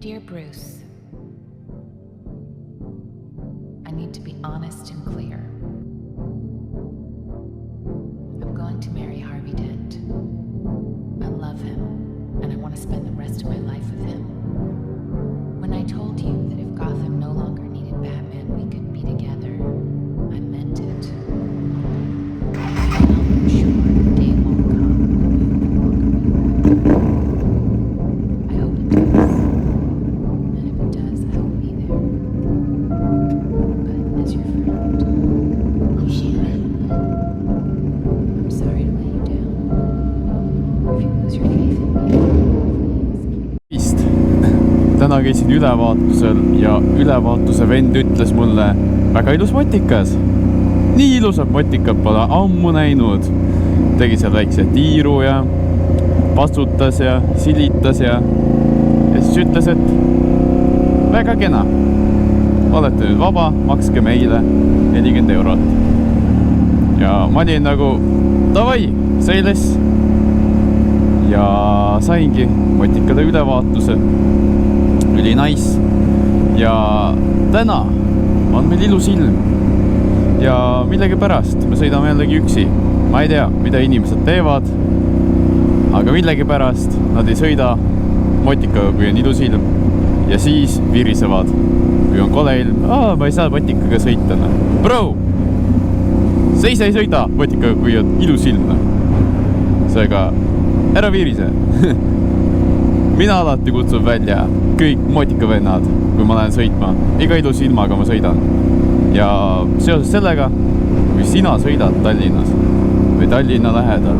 Dear Bruce, I need to be honest and clear. I'm going to marry Harvey Dent. I love him, and I want to spend the rest of my life with him. When I told you that if Gotham no longer needed Batman, we could be together, I meant it. I'm sure the day won't come when we will walk away. I hope it does. And if it does, I will be there. But as your friend, you should. I'm sorry to let you down. If you lose your faith in me, please. Täna käisin ülevaatusel ja ülevaatuse vend ütles mulle väga ilus motikas. Nii ilusad motikad pole ammu näinud. Tegi seal väikse tiiru ja pastutas ja silitas ja siis ütles, et väga kena. Olete nüüd vaba, makske meile 40 eurot. Ja ma olin nagu, davai, seiles. Ja saingi motikade ülevaatuse. Üli nice. Ja täna on meil ilus ilm. Ja millegi pärast me sõidame jällegi üksi. Ma ei tea, mida inimesed teevad, aga millegi pärast nad ei sõida motikaga, kui on ilus ilm. Ja siis virisevad, kui on kole ilm. Ma ei saa motikaga sõita. Bro, sa ise ei sõida motikaga, kui on ilus ilm. Seega, ära virise. Mina alati kutsun välja kõik motikavennad, kui ma lähen sõitma. Iga ilus ilmaga ma sõidan. Ja seoses sellega, kui sina sõidad Tallinnas või Tallinna lähedal,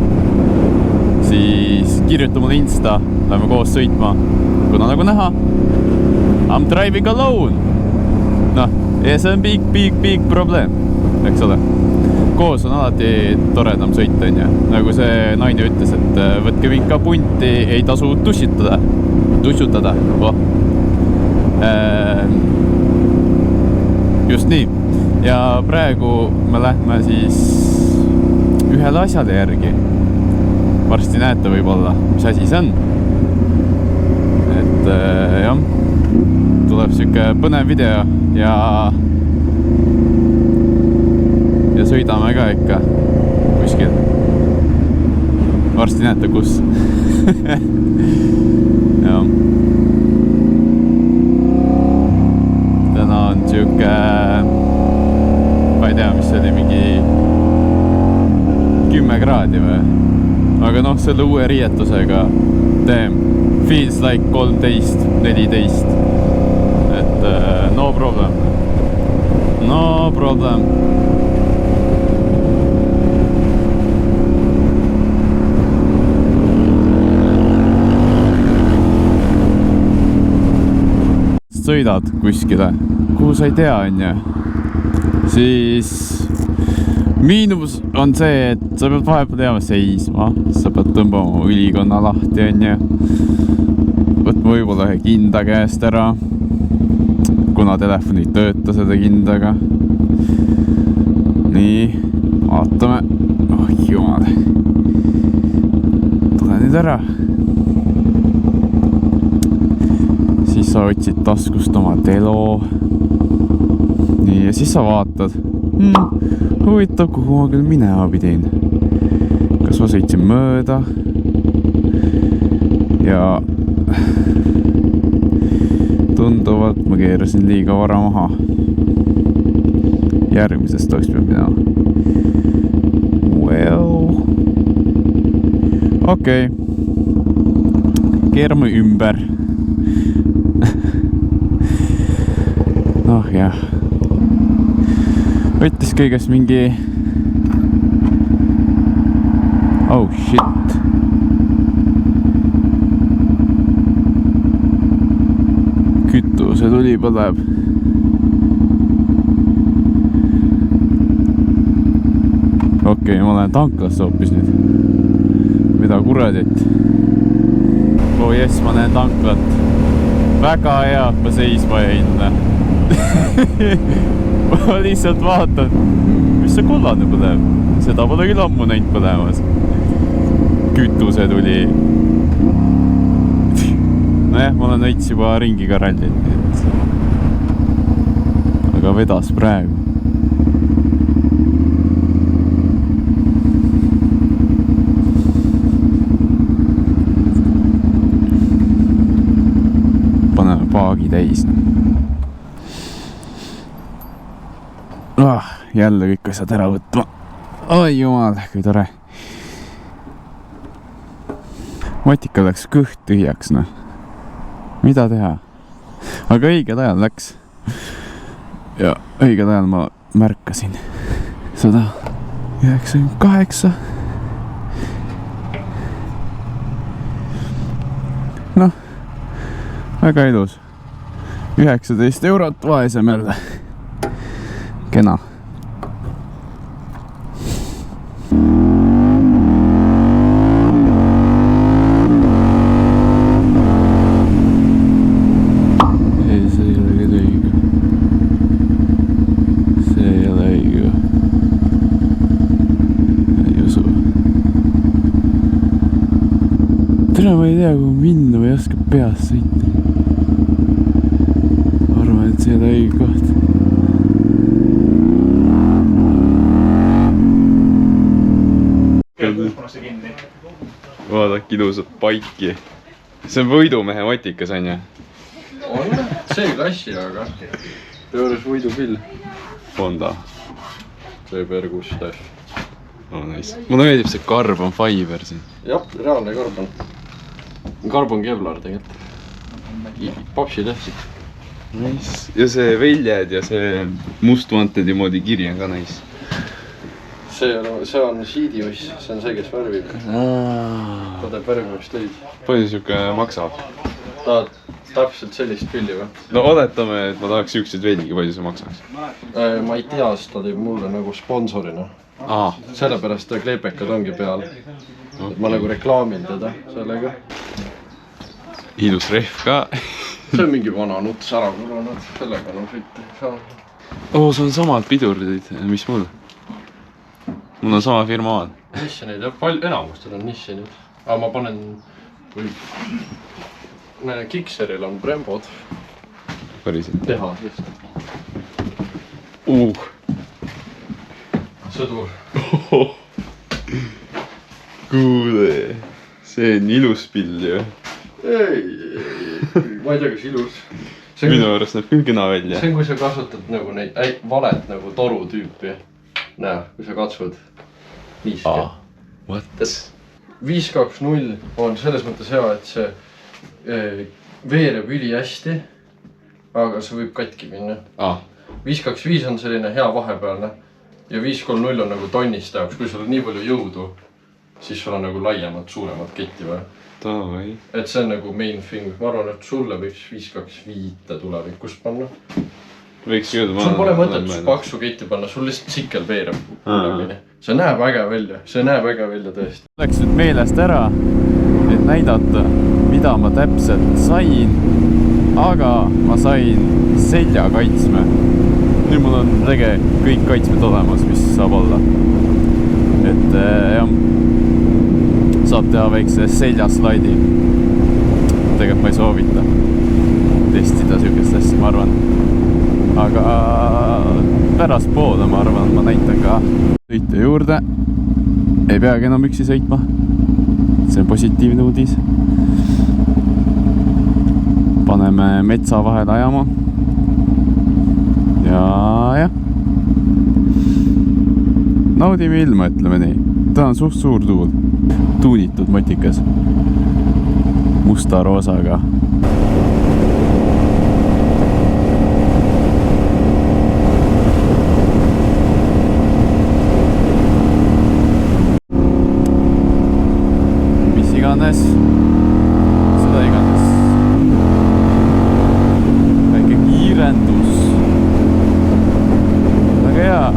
siis kirjuta mulle Insta, lähme koos sõitma. Kuna nagu näha, I'm driving alone. See on big problem, eks ole. Koos on alati toredam sõita, on ju. Nagu see naine ütles, et võtke mind ka punti, ei tasu tussutada. Just nii. Ja praegu me lähme siis ühele asjale järgi. Varsti näete võib-olla, mis asi see on. Et jah, tuleb siuke põnev video ja sõidame ka ikka kuskil. Varsti näete, kus. Ja. Täna on siuke, ma ei tea, mis oli mingi 10 kraadi või. Aga selle uue riietusega feels like 13, 14. Et no problem. Sõidad kuskile, kuhu sa ei tea, on ju. Siis miinus on see, et sa pead vahepeal jääma seisma. Sa pead tõmbama ülikonna lahti, on ju. Võtma võib-olla ühe kinda käest ära, kuna telefon ei tööta seda kindaga. Nii, vaatame. Jumal. Tule nüüd ära. Siis sa otsid taskust oma telo. Nii, ja siis sa vaatad. Huvitav, kuhu ma küll minema pidin. Kas ma sõitsin mööda? Ja tunduvalt ma keerasin liiga vara maha. Järgmisest oleks peab minema. Well. Okei. Keerame ümber. Jah. Võttis kõigest mingi... Oh shit. Kütuse tuli põleb. Okei, ma lähen tanklasse hoopis nüüd. Mida kuradit? Oh jess, ma näen tanklat. Väga hea, et ma seisma jäin. Ma lihtsalt vaatan, mis see kollane põleb. Seda pole küll ammu näinud põlemas. Kütuse tuli. nojah, ma olen veits juba ringi ka rallinud, nii et aga vedas praegu. Paneme paagi täis. Jälle kõik asjad ära võtma. Oi jumal, kui tore. Matika läks kõht tühjaks, noh. Mida teha? Aga õigel ajal läks. Ja õigel ajal ma märkasin 198. Noh, väga ilus. 19 eurot vaesemelde. Kena. Täna ma ei tea, kuhu minna, ma ei oska peast sõita. Arvan, et see ei ole õige koht. Vaadake ilusat paiki. See on võidumehe matikas, on ju? On, see klassi, aga juures võidupill. Honda. CBR6. Oh, nice. Mulle meeldib see carbon fiber siin. Jah, reaalne karbon. Karbon Kevlar tegelikult. Papsi tähtsid. Nice. Ja see väljed ja see mustvantedi moodi kiri on ka nice. See on siidiuss, see on see, kes värvib. Ta teeb värvimistöid. Palju siuke maksab? Tahad täpselt sellist pilli või? No oletame, et ma tahaks siukseid veelgi, palju see maksaks? Ma ei tea, sest ta teeb mulle nagu sponsorina. Sellepärast ta kleepekad ongi peal. Ma nagu reklaamin teda sellega. Ilus rehv ka. See on mingi vana nuts ära kurunud. Sellega on sõita. See on samad pidurdid, mis mul. Mul on sama firma maal. Nissenid, palju enamustel on nissenid. Aga ma panen... Kikseril on Brembod. Päriselt. Teha, just. Sõdur. Kuule, see on ilus pill ju. Ei, ma ei tea, kas ilus. Minu arust näeb küll kena välja. See on, kui sa kasutad nagu neid valet nagu toru tüüpi. Näe, kui sa katsud viiske. What? 520 on selles mõttes hea, et see veereb üli hästi, aga see võib katki minna. 525 on selline hea vahepealne ja 530 on nagu tonniste jaoks, kui sul on nii palju jõudu, siis sul on nagu laiemat, suuremat ketti vaja. Et see on nagu main thing. Ma arvan, et sulle võiks 525 tulevikus panna. Sul pole mõtet paksu ketti panna, sul lihtsalt sikkel veereb. See näeb äge välja, tõesti. Läks nüüd meelest ära, et näidata, mida ma täpselt sain, aga ma sain selja kaitsme. Nüüd mul on kõik kaitsmed olemas, mis saab olla. Et jah, saab teha väikse seljaslaidi. Tegelikult ma ei soovita testida siukest asja, ma arvan. Aga pärast poole, ma arvan, ma näitan ka sõite juurde. Ei peagi enam üksi sõitma. See on positiivne uudis. Paneme metsa vahele ajama. Ja jah. Naudime ilma, ütleme nii. Ta on suht suur tuul. Tuunitud motikas. Musta roosaga. Seda iganes. Väike kiirendus. Aga jaa,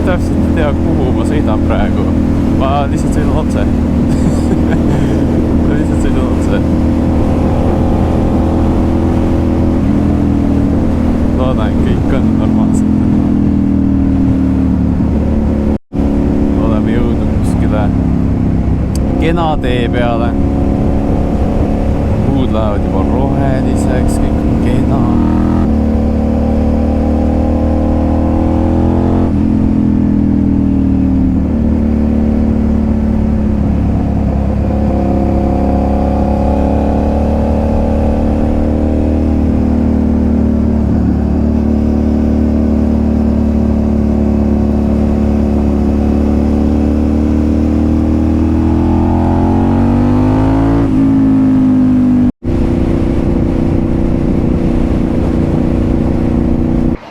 täpselt ei tea, kuhu ma sõidan praegu. Ma lihtsalt sõidan otse. Loodan, kõik on normaalselt. Oleme jõudnud kuskile kena tee peale. lähevad juba roheliseks, kõik on kena.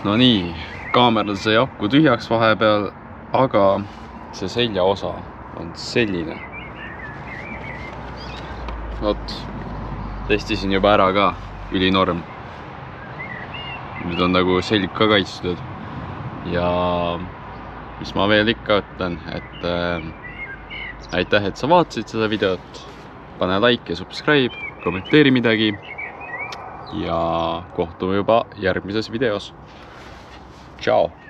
No nii, kaameral sai aku tühjaks vahepeal, aga see seljaosa on selline. Vot, testisin juba ära ka, ülinorm. Nüüd on nagu selg ka kaitstud. Ja mis ma veel ikka ütlen, et aitäh, et sa vaatasid seda videot. Pane like ja subscribe, kommenteeri midagi. Ja kohtume juba järgmises videos. Ciao!